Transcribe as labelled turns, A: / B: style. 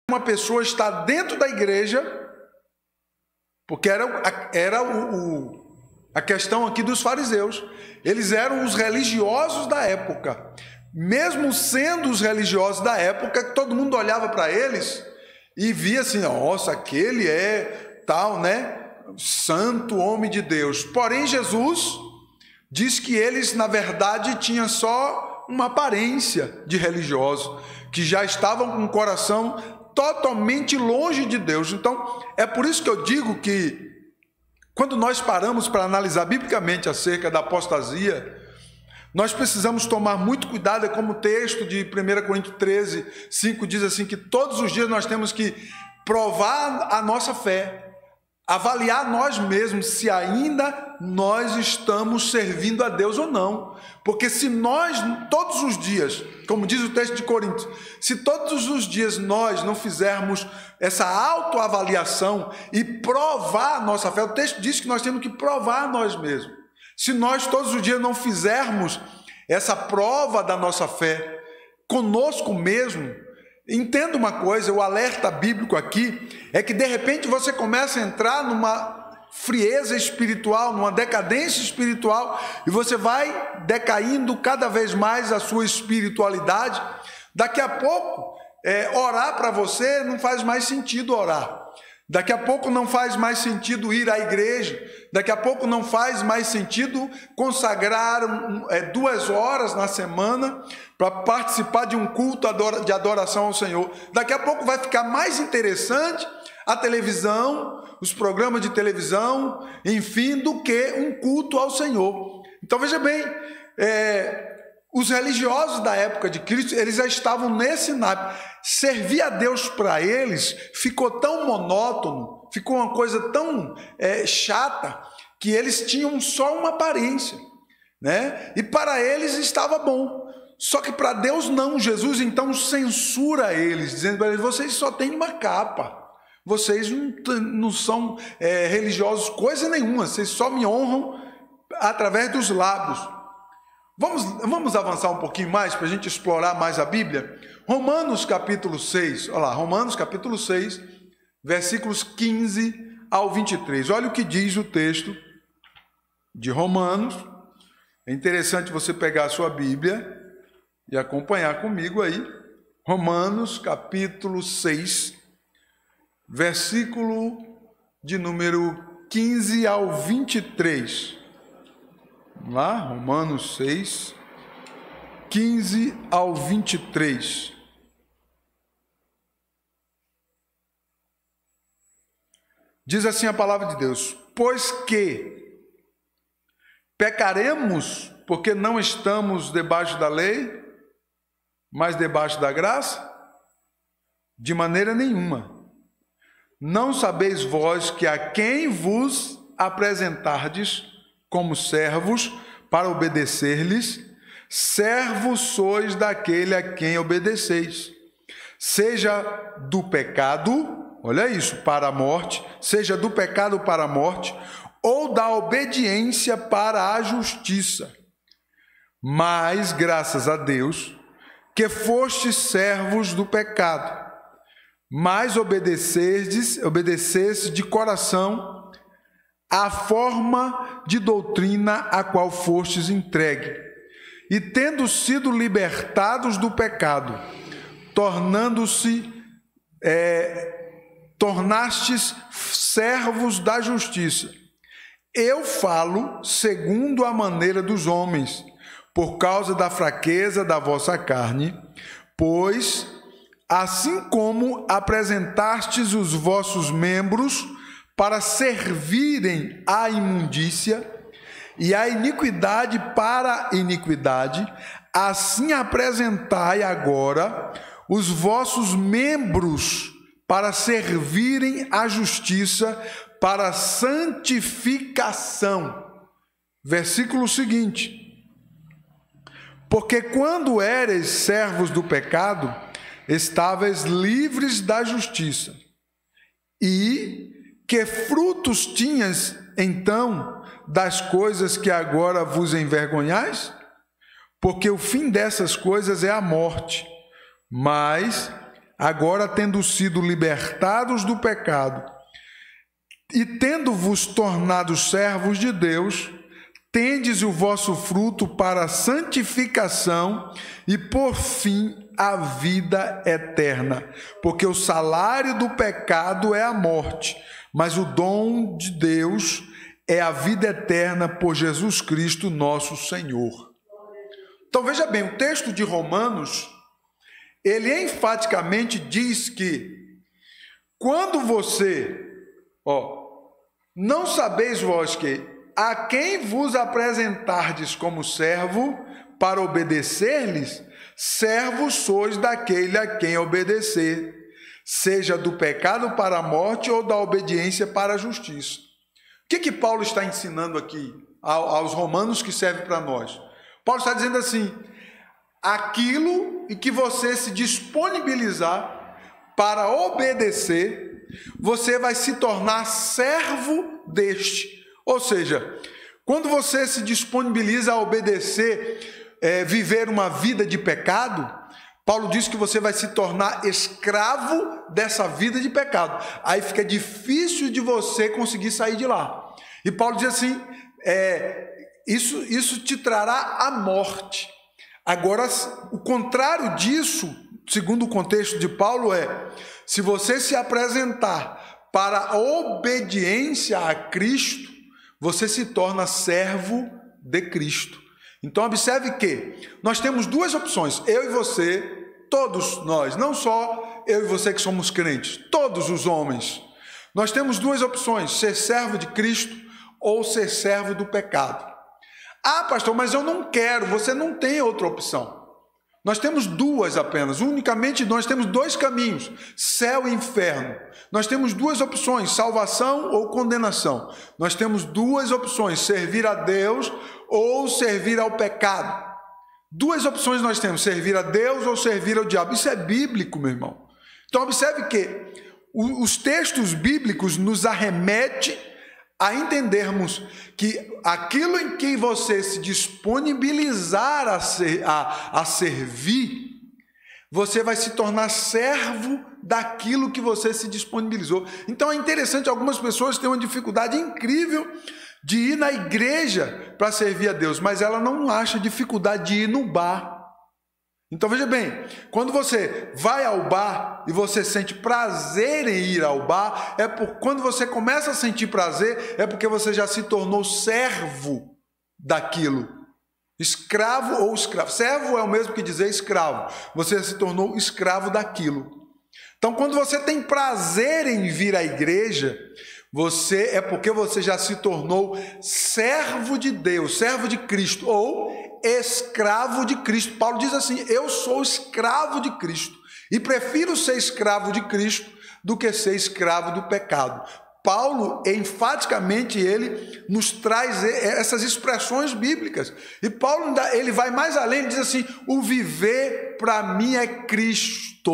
A: uma pessoa está dentro da igreja, porque era a questão aqui dos fariseus. Eles eram os religiosos da época. Mesmo sendo os religiosos da época, todo mundo olhava para eles e via assim: nossa, aquele é tal, né? Santo homem de Deus. Porém, Jesus diz que eles, na verdade, tinham só uma aparência de religiosos, que já estavam com o coração totalmente longe de Deus. Então, é por isso que eu digo que, quando nós paramos para analisar biblicamente acerca da apostasia, nós precisamos tomar muito cuidado. É como o texto de 1 Coríntios 13, 5 diz assim, que todos os dias nós temos que provar a nossa fé, avaliar nós mesmos se ainda nós estamos servindo a Deus ou não. Porque se nós, todos os dias, como diz o texto de Coríntios, se todos os dias nós não fizermos essa autoavaliação e provar a nossa fé, o texto diz que nós temos que provar a nós mesmos. Se nós todos os dias não fizermos essa prova da nossa fé conosco mesmo, entenda uma coisa, o alerta bíblico aqui é que de repente você começa a entrar numa frieza espiritual, numa decadência espiritual, e você vai decaindo cada vez mais a sua espiritualidade. Daqui a pouco, orar para você não faz mais sentido orar. Daqui a pouco não faz mais sentido ir à igreja. Daqui a pouco não faz mais sentido consagrar 2 horas na semana para participar de um culto de adoração ao Senhor. Daqui a pouco vai ficar mais interessante a televisão, os programas de televisão, enfim, do que um culto ao Senhor. Então veja bem, os religiosos da época de Cristo, eles já estavam nesse naipe. Servir a Deus para eles ficou tão monótono, ficou uma coisa tão chata, que eles tinham só uma aparência, né? E para eles estava bom. Só que para Deus não. Jesus então censura eles, dizendo para eles: vocês só têm uma capa, vocês não são religiosos coisa nenhuma, vocês só me honram através dos lábios. Vamos avançar um pouquinho mais para a gente explorar mais a Bíblia? Romanos capítulo 6, olha lá, Romanos capítulo 6, versículos 15 ao 23. Olha o que diz o texto de Romanos. É interessante você pegar a sua Bíblia e acompanhar comigo aí. Romanos capítulo 6, versículo de número 15 ao 23. Vamos lá, Romanos 6, 15 ao 23. Diz assim a palavra de Deus: pois que pecaremos porque não estamos debaixo da lei, mas debaixo da graça? De maneira nenhuma. Não sabeis vós que a quem vos apresentardes como servos para obedecer-lhes, servos sois daquele a quem obedeceis, seja do pecado, olha isso, para a morte, seja do pecado para a morte, ou da obediência para a justiça. Mas, graças a Deus, que fostes servos do pecado, mas obedecestes de coração a forma de doutrina a qual fostes entregue, e tendo sido libertados do pecado, tornastes servos da justiça. Eu falo segundo a maneira dos homens, por causa da fraqueza da vossa carne, pois, assim como apresentastes os vossos membros para servirem à imundícia e a iniquidade para a iniquidade, assim apresentai agora os vossos membros para servirem à justiça, para a santificação. Versículo seguinte: porque quando éreis servos do pecado, estáveis livres da justiça. E que frutos tinhas então das coisas que agora vos envergonhais? Porque o fim dessas coisas é a morte. Mas agora tendo sido libertados do pecado e tendo-vos tornado servos de Deus, tendes o vosso fruto para a santificação e, por fim, a vida eterna. Porque o salário do pecado é a morte, mas o dom de Deus é a vida eterna por Jesus Cristo, nosso Senhor. Então, veja bem, o texto de Romanos, ele enfaticamente diz que quando você, não sabeis vós que a quem vos apresentardes como servo para obedecer-lhes, servos sois daquele a quem obedecer, seja do pecado para a morte ou da obediência para a justiça. O que Paulo está ensinando aqui aos romanos que serve para nós? Paulo está dizendo assim: aquilo em que você se disponibilizar para obedecer, você vai se tornar servo deste. Ou seja, quando você se disponibiliza a obedecer, viver uma vida de pecado, Paulo diz que você vai se tornar escravo dessa vida de pecado. Aí fica difícil de você conseguir sair de lá. E Paulo diz assim, isso te trará a morte. Agora, o contrário disso, segundo o contexto de Paulo, se você se apresentar para a obediência a Cristo, você se torna servo de Cristo. Então observe que nós temos duas opções, eu e você, todos nós, não só eu e você que somos crentes, todos os homens. Nós temos duas opções, ser servo de Cristo ou ser servo do pecado. Ah, pastor, mas eu não quero, você não tem outra opção. Nós temos duas apenas, unicamente nós temos dois caminhos, céu e inferno. Nós temos duas opções, salvação ou condenação. Nós temos duas opções, servir a Deus ou servir ao pecado. Duas opções nós temos, servir a Deus ou servir ao diabo. Isso é bíblico, meu irmão. Então observe que os textos bíblicos nos arremetem a entendermos que aquilo em que você se disponibilizar a servir, você vai se tornar servo daquilo que você se disponibilizou. Então é interessante, algumas pessoas têm uma dificuldade incrível de ir na igreja para servir a Deus, mas ela não acha dificuldade de ir no bar. Então veja bem, quando você vai ao bar e você sente prazer em ir ao bar, quando você começa a sentir prazer, é porque você já se tornou servo daquilo. Escravo ou escravo. Servo é o mesmo que dizer escravo. Você se tornou escravo daquilo. Então quando você tem prazer em vir à igreja, é porque você já se tornou servo de Deus, servo de Cristo, ou escravo de Cristo. Paulo diz assim, eu sou escravo de Cristo, e prefiro ser escravo de Cristo do que ser escravo do pecado. Paulo, enfaticamente, ele nos traz essas expressões bíblicas, e Paulo ele vai mais além, ele diz assim, o viver para mim é Cristo.